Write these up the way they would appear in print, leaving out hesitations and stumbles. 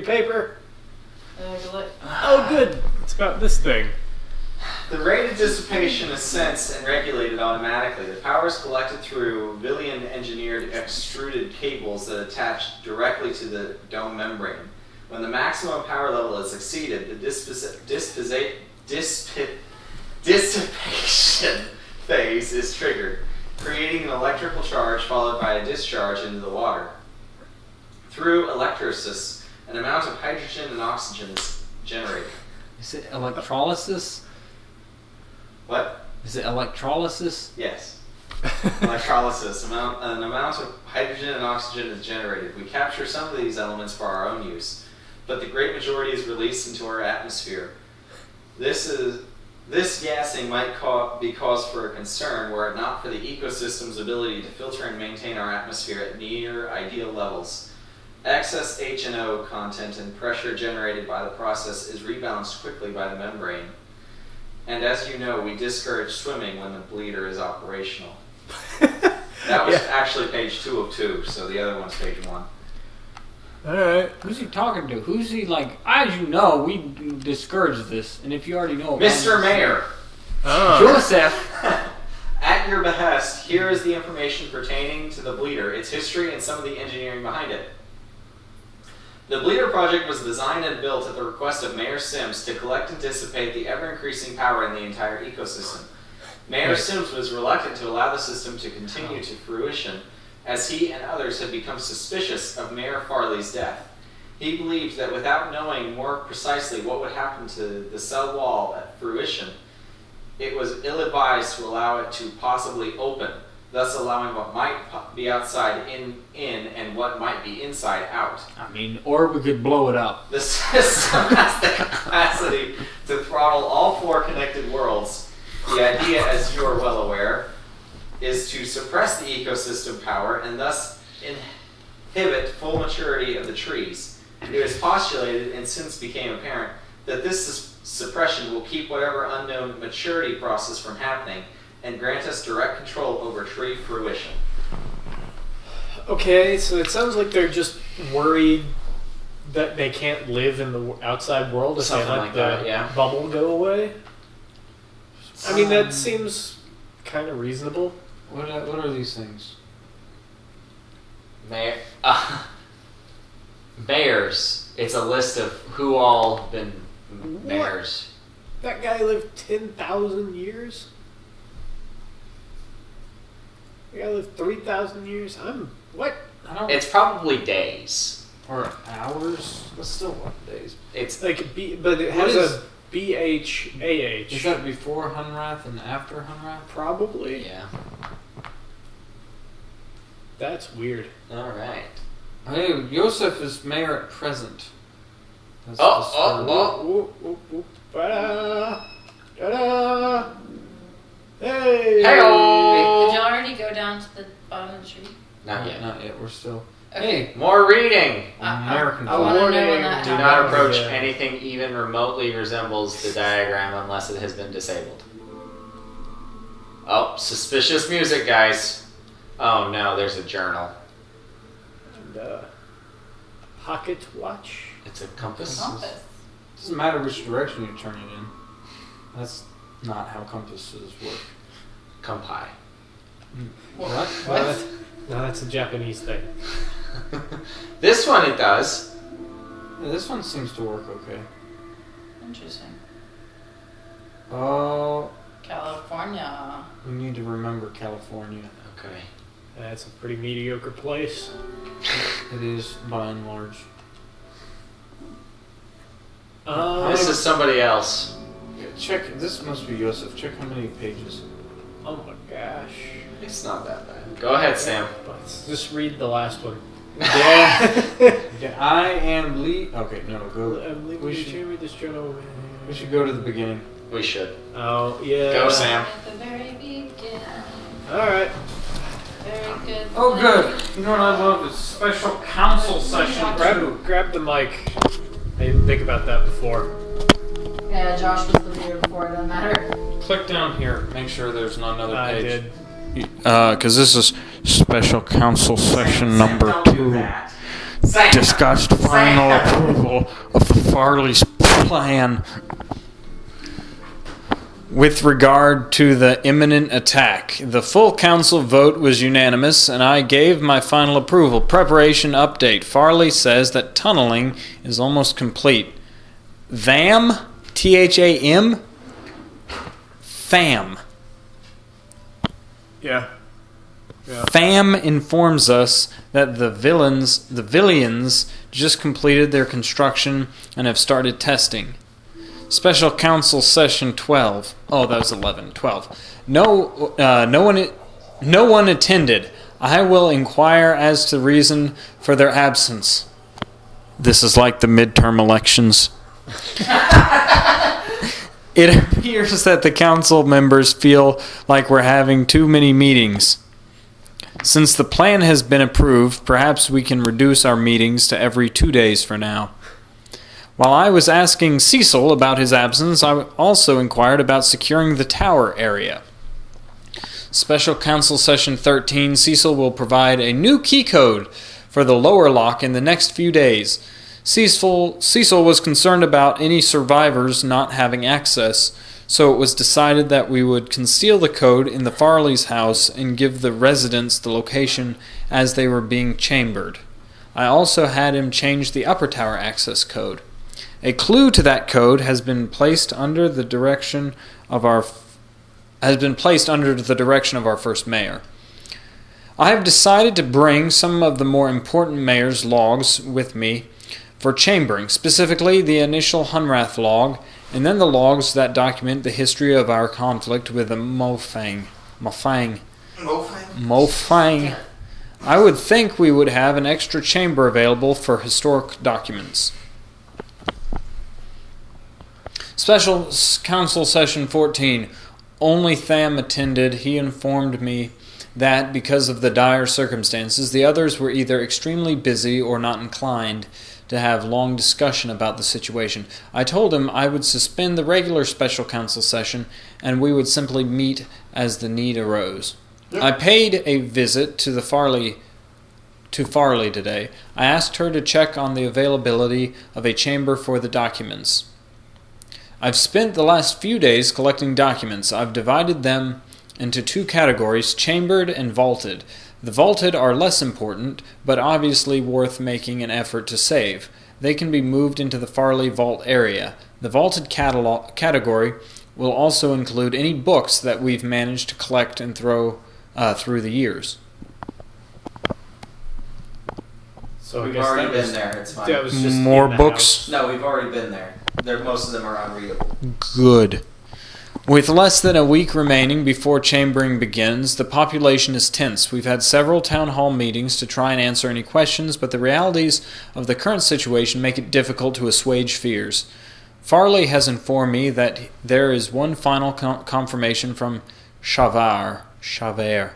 paper. Oh, good. It's about this thing. The rate of dissipation is sensed and regulated automatically. The power is collected through Villian-engineered extruded cables that attach directly to the dome membrane. When the maximum power level is exceeded, the dissipation phase is triggered, creating an electrical charge followed by a discharge into the water. Through electrolysis, an amount of hydrogen and oxygen is generated. Is it electrolysis? What? Is it electrolysis? Yes. Electrolysis. An amount of hydrogen and oxygen is generated. We capture some of these elements for our own use, but the great majority is released into our atmosphere. This gassing might be cause for a concern were it not for the ecosystem's ability to filter and maintain our atmosphere at near ideal levels. Excess H&O content and pressure generated by the process is rebalanced quickly by the membrane. And as you know, we discourage swimming when the bleeder is operational. That was actually page 2 of 2, so the other one's page 1. Alright. Who's he talking to? Who's he like? As you know, we discourage this, and if you already know about Mr. Mayor! Joseph! At your behest, here is the information pertaining to the bleeder, its history, and some of the engineering behind it. The Bleeder project was designed and built at the request of Mayor Sims to collect and dissipate the ever-increasing power in the entire ecosystem. Mayor Sims was reluctant to allow the system to continue to fruition, as he and others had become suspicious of Mayor Farley's death. He believed that without knowing more precisely what would happen to the cell wall at fruition, it was ill-advised to allow it to possibly open, thus allowing what might be outside in and what might be inside out. I mean, or we could blow it up. The system has the capacity to throttle all 4 connected worlds. The idea, as you are well aware, is to suppress the ecosystem power and thus inhibit full maturity of the trees. It is postulated, and since became apparent, that this suppression will keep whatever unknown maturity process from happening and grant us direct control over tree fruition. Okay, so it sounds like they're just worried that they can't live in the outside world if they let the bubble go away. I mean, that seems kind of reasonable. What are these things? Mayors. It's a list of who all been mayors. That guy lived 10,000 years? The guy lived 3,000 years? What? It's probably days. Or hours? But still what days? It's like but it has a BHAH. Is that before Hunrath and after Hunrath? Probably. Yeah. That's weird. Alright. Hey, Yosef is mayor at present. That's Hey! Hey-o! Did you already go down to the bottom of the tree? Not yet. Not yet. We're still. Okay. Hey, More reading! American. I wanna know when that Do happens. not approach anything even remotely resembles the diagram unless it has been disabled. Oh, suspicious music, guys. Oh no, there's a journal. And, pocket watch. It's a compass. Compass. Doesn't matter which direction you turn it in. That's not how compasses work. Compai. What? No, that's a Japanese thing. This one it does. Yeah, this one seems to work okay. Interesting. Oh, California. we need to remember California. Okay. That's a pretty mediocre place. It is by and large. This is somebody else. Check. This must be Yosef. Check how many pages. Oh my gosh. It's not that bad. Go ahead, Sam. Let's just read the last one. Yeah, I am Lee. Okay, no, go. We should read this journal. We should go to the beginning. We should. Oh, yeah. Go, Sam. At the very beginning. Alright. Very good. Oh, good. You know what I love is special council session. Grab the mic. I didn't think about that before. Yeah, Josh was the leader before, it doesn't matter. Click down here. Make sure there's not another I page. did. Because this is special council session number 2. discussed final approval of the Farley's plan with regard to the imminent attack. The full council vote was unanimous, and I gave my final approval. Preparation update. Farley says that tunneling is almost complete. THAM? THAM? FAM. Yeah. FAM informs us that the Villians just completed their construction and have started testing. Special Council Session 12. Oh, that was 11. 12. No one attended. I will inquire as to the reason for their absence. This is like the midterm elections. It appears that the council members feel like we're having too many meetings. Since the plan has been approved, perhaps we can reduce our meetings to every 2 days for now. While I was asking Cecil about his absence, I also inquired about securing the tower area. Special Council Session 13, Cecil will provide a new key code for the lower lock in the next few days. Cecil was concerned about any survivors not having access, so it was decided that we would conceal the code in the Farley's house and give the residents the location as they were being chambered. I also had him change the upper tower access code. A clue to that code has been placed under the direction of our first mayor. I have decided to bring some of the more important mayor's logs with me for chambering, specifically the initial Hunrath log, and then the logs that document the history of our conflict with the Mofang. I would think we would have an extra chamber available for historic documents. Special Council Session 14. Only Tham attended. He informed me that, because of the dire circumstances, the others were either extremely busy or not inclined to have long discussion about the situation. I told him I would suspend the regular Special Council session and we would simply meet as the need arose. Yep. I paid a visit to Farley today. I asked her to check on the availability of a chamber for the documents. I've spent the last few days collecting documents. I've divided them into two categories, chambered and vaulted. The vaulted are less important, but obviously worth making an effort to save. They can be moved into the Farley vault area. The vaulted category will also include any books that we've managed to collect and throw through the years. So we've already been there. It's fine. That was just more books? No, we've already been there. Most of them are unreadable. Good. With less than a week remaining before chambering begins, the population is tense. We've had several town hall meetings to try and answer any questions, but the realities of the current situation make it difficult to assuage fears. Farley has informed me that there is one final confirmation from Shaver. Johans.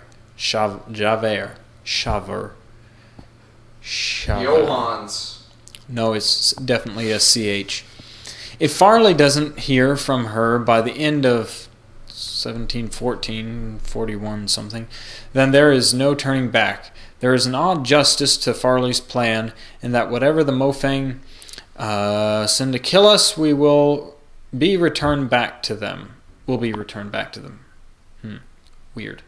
No, it's definitely a CH. If Farley doesn't hear from her by the end of 41 something, then there is no turning back. There is an odd justice to Farley's plan, in that whatever the Mofang send to kill us, we will be returned back to them. Weird.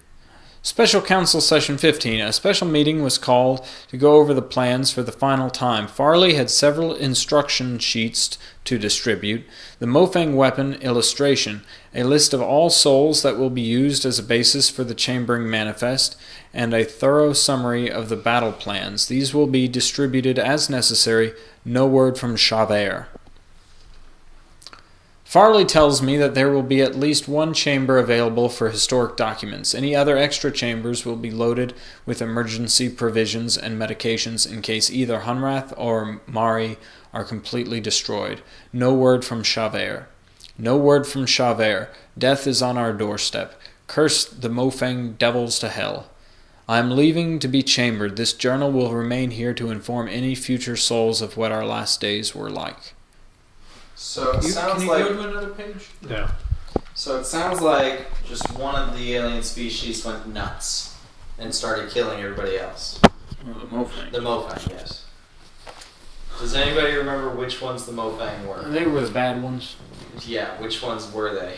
Special Council Session 15. A special meeting was called to go over the plans for the final time. Farley had several instruction sheets to distribute, the Mofang weapon illustration, a list of all souls that will be used as a basis for the chambering manifest, and a thorough summary of the battle plans. These will be distributed as necessary. No word from Shaver. Farley tells me that there will be at least one chamber available for historic documents. Any other extra chambers will be loaded with emergency provisions and medications in case either Hunrath or Mari are completely destroyed. No word from Shaver. Death is on our doorstep. Curse the Mofang devils to hell. I am leaving to be chambered. This journal will remain here to inform any future souls of what our last days were like. So it sounds like... Can you go to another page? No. So it sounds like just one of the alien species went nuts and started killing everybody else. Well, the Mofang. The Mofang, yes. Does anybody remember which ones the Mofang were? They were the bad ones. Yeah, which ones were they?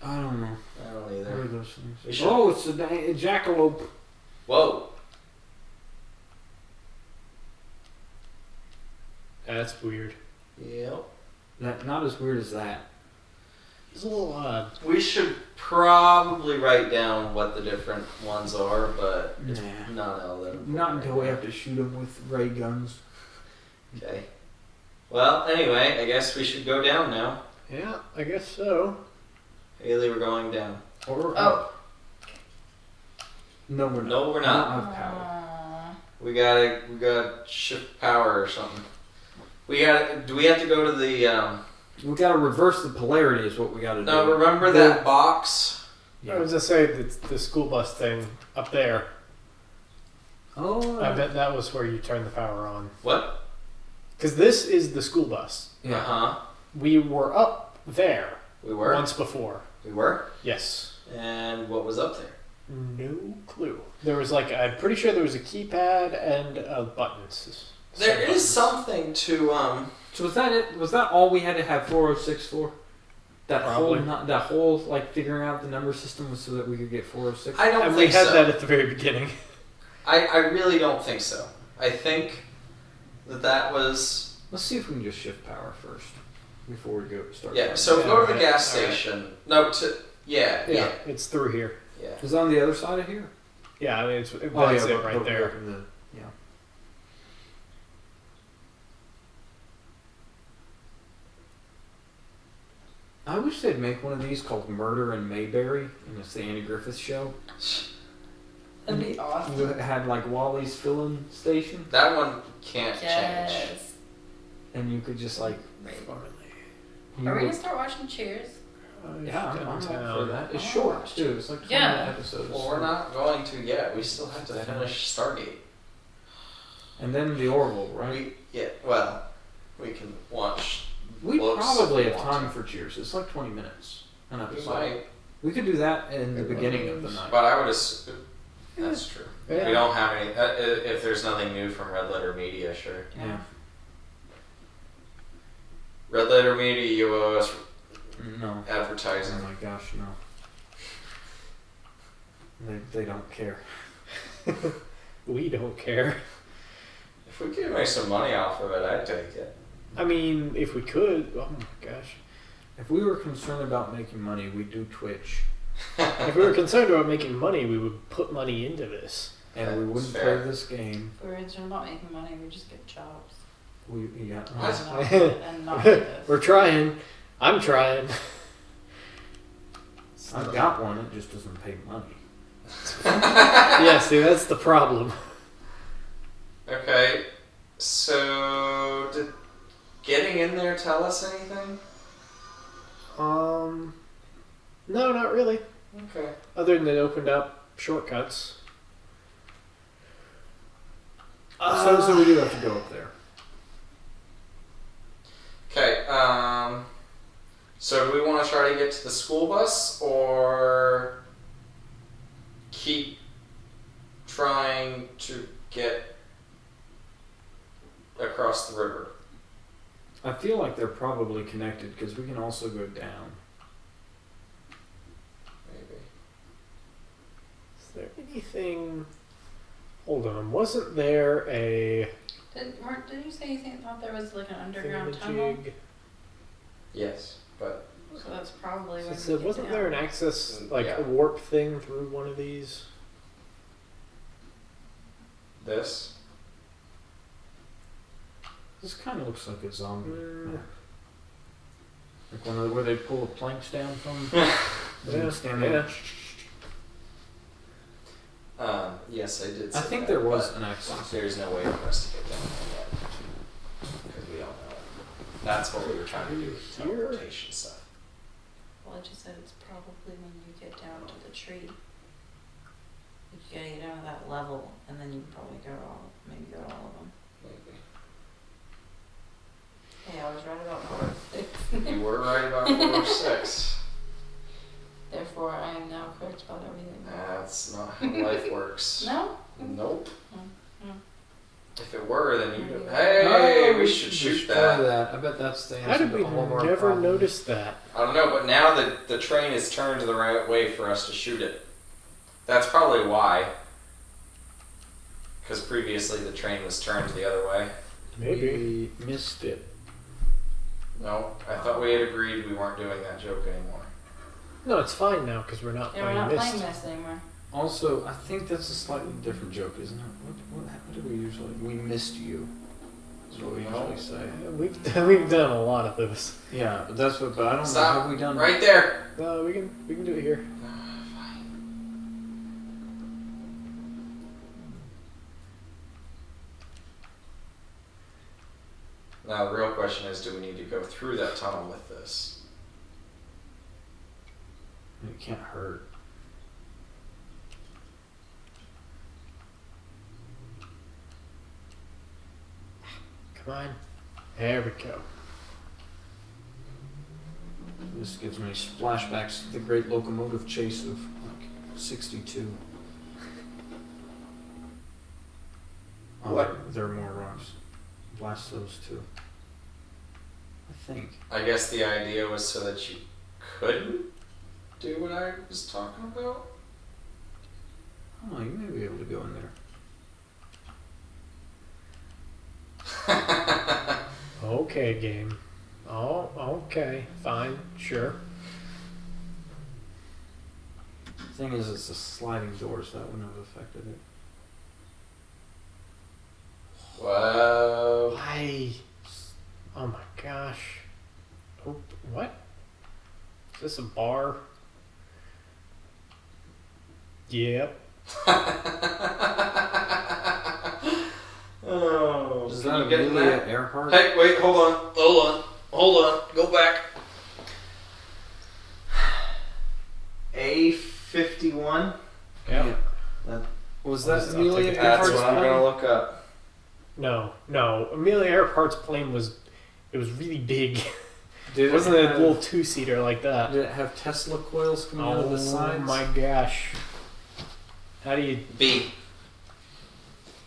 I don't know. I don't either. What are those things? Oh, it's a jackalope. Whoa. That's weird. Yep. Not as weird as that. It's a little odd. We should probably write down what the different ones are, but not all that important. Not until we have to shoot them with ray guns. Okay. Well, anyway, I guess we should go down now. Yeah, I guess so. Haley, we're going down. Or Oh. No, we're not. No, we're We not. don't have power. We gotta shift power or something. Do we have to go to the, We gotta reverse the polarity is what we gotta do. No, remember that box? Yeah. I was just saying the school bus thing up there. Oh. I bet that was where you turn the power on. What? Because this is the school bus. Yeah. Uh-huh. We were up there. We were? Once before. We were? Yes. And what was up there? No clue. There was I'm pretty sure there was a keypad and buttons. There is something to, So was that it? Was that all we had to have 406 for? Probably. That whole figuring out the number system was so that we could get 406? I don't and think we had so. that at the very beginning. I really don't think so. I think that was... Let's see if we can just shift power first before we start. Yeah, so go to the gas station. No, yeah. It's through here. Yeah. Is it on the other side of here? Yeah, I mean, that's it but right there. Yeah. I wish they'd make one of these called Murder in Mayberry, and it's the Andy Griffith Show. That'd be awesome. You had Wally's filling station, That one can't change. Yes. and you could just Right. you Are we would- gonna start watching Cheers? Yeah, I'm all downtown. for that. It's Oh. short too. It's like 20 Yeah. episodes. Well, we're not going to yet. We still have to finish Stargate. And then the Orville, right? We can watch. We books probably if have we want time for Cheers. It's like 20 minutes an We episode. might, We could do that in the beginning of the night. but I would assume that's true. Yeah. We don't have any. If there's nothing new from Red Letter Media, sure. Yeah. Red Letter Media, you owe us No. Oh advertising. my gosh, no. They don't care. We don't care. If we could make some money off of it, I'd take it. I mean, if we could, oh my gosh. If we were concerned about making money, we'd do Twitch. If we were concerned about making money, we would put money into this. And we That's wouldn't fair. play this game. If we were concerned about making money, we'd just get jobs. Yeah. And not do this. We're trying. I'm trying. I've got one, it just doesn't pay money. Yeah, see, that's the problem. Okay, so did getting in there tell us anything? No, not really. Okay. Other than it opened up shortcuts. So we do have to go up there. Okay, so do we want to try to get to the school bus or keep trying to get across the river? I feel like they're probably connected because we can also go down. Maybe. Is there anything... Hold on, wasn't there a... Didn't you say you thought there was like an underground tunnel? thingamajig? Yes, but So that's probably when So we wasn't get there an down. access, Yeah. a warp thing through one of these? this. This kind of looks like a zombie. Mm. map. Like one of the, where they pull the planks down from. Yeah, Stand yeah. there. Yes, I did. I say think that, there was but an access. There's no way for us to get down there yet because we don't know it. That's what we were trying to do with the Here? teleportation stuff. Well, I just said it's probably when you get down to the tree. You gotta get down to that level, and then you can probably go to maybe go to all of them. Maybe. Hey, I was right about 4 6. You were right about 4 or 6. Therefore, I am now correct about everything. That's not how life works. No? Nope. If it were, then you. Hey, we should shoot that. I bet that's the answer. How did to we all of our never problems. notice that? I don't know, but now the train is turned the right way for us to shoot it. That's probably why. Because previously the train was turned the other way. Maybe. We missed it. No, I thought we had agreed we weren't doing that joke anymore. No, it's fine now because we're not Yeah, we're playing not Mist. playing this anymore. Also, I think that's a slightly different joke, isn't it? What do we usually... We missed you, is what we usually say. We've done a lot of those. Yeah, but that's what... But I don't Stop. know, have we done... Right there! No, we can do it here. Now the real question is, do we need to go through that tunnel with this? It can't hurt. Come on. There we go. This gives me flashbacks to the great locomotive chase of, like, 62. Oh, What? there are more rocks. Blast those two. I think. I guess the idea was so that you couldn't do what I was talking about? Oh, you may be able to go in there. Okay, game. Oh, okay. Fine. Sure. The thing is, it's a sliding door, so that wouldn't have affected it. Whoa. Why? Oh my gosh. Oh, what? Is this a bar? Yep. Oh. Is Can that you get Amelia that? Earhart? Hey, wait, hold on, go back. A51? Yep. Was I'll that take Amelia it. That's Earhart's what I'm plane? gonna look up. No. Amelia Earhart's plane was really big. Did It wasn't it a have, little two-seater like that. Did it have Tesla coils coming out of the sides? Oh my gosh. How do you... B.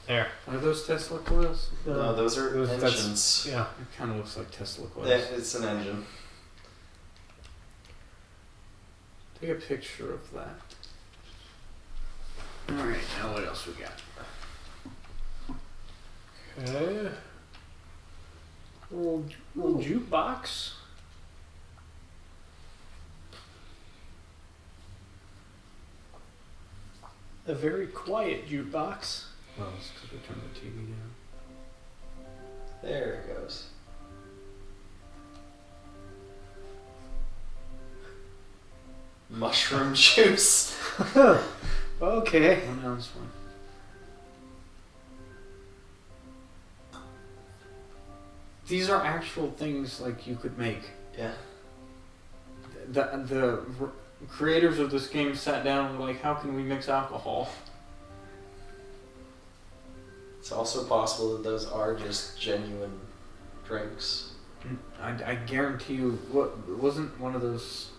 There. Are those Tesla coils? No, those are that's- engines. Yeah. It kind of looks like Tesla coils. It's an engine. Take a picture of that. Alright, now what else we got? Okay. Little jukebox. A very quiet jukebox. Well, it's because we turned the TV down. There it goes. Mushroom juice. Okay. One ounce one. These are actual things like you could make. Yeah. The creators of this game sat down and were like, how can we mix alcohol? It's also possible that those are just genuine drinks. I guarantee you, what wasn't one of those?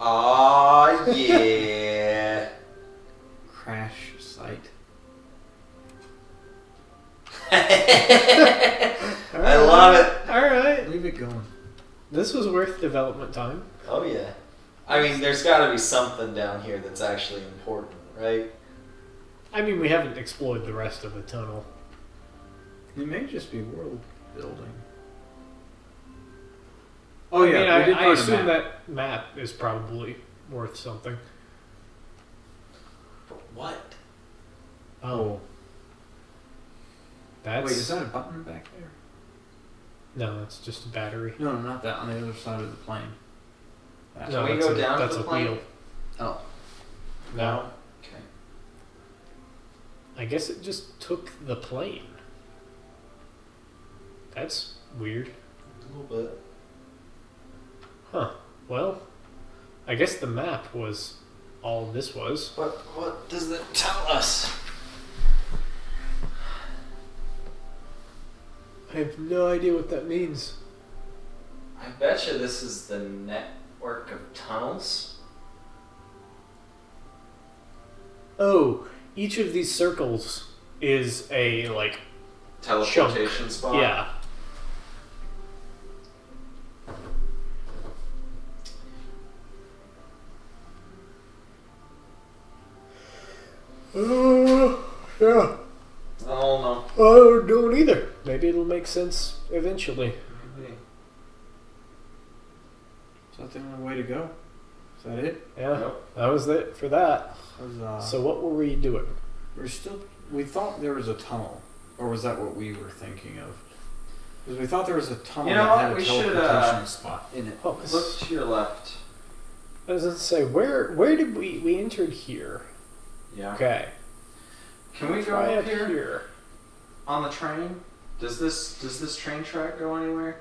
Ah, yeah. Crash site. I love it. Alright. Leave it going. This was worth development time. Oh yeah. I mean, there's got to be something down here that's actually important, right? I mean, we haven't explored the rest of the tunnel. It may just be world building. Oh yeah, I we mean, did I find a assume map. that map is probably worth something. But what? Oh. That's... Wait, is that a button back there? No, that's just a battery. No, not that. On the other side of the plane. That. Can we that's go a, down to that's the a plane? wheel. Oh. No. Okay. I guess it just took the plane. That's weird. A little bit. Huh. Well, I guess the map was all this was. What does that tell us? I have no idea what that means. I bet you this is the network of tunnels. Oh, each of these circles is a like teleportation chunk. spot. Yeah. Yeah. Oh no. I don't either. Maybe it'll make sense eventually. Maybe. Is that the only way to go? Is that it? Yeah. Nope. That was it for that. So what were we doing? We thought there was a tunnel, or was that what we were thinking of? Because we thought there was a tunnel You know that what? had a We should, teleportation spot in it. Oh, Look to your left. I was going to say, where did we entered here? Yeah. Okay. Can we go Try up up here on the train? Does this train track go anywhere?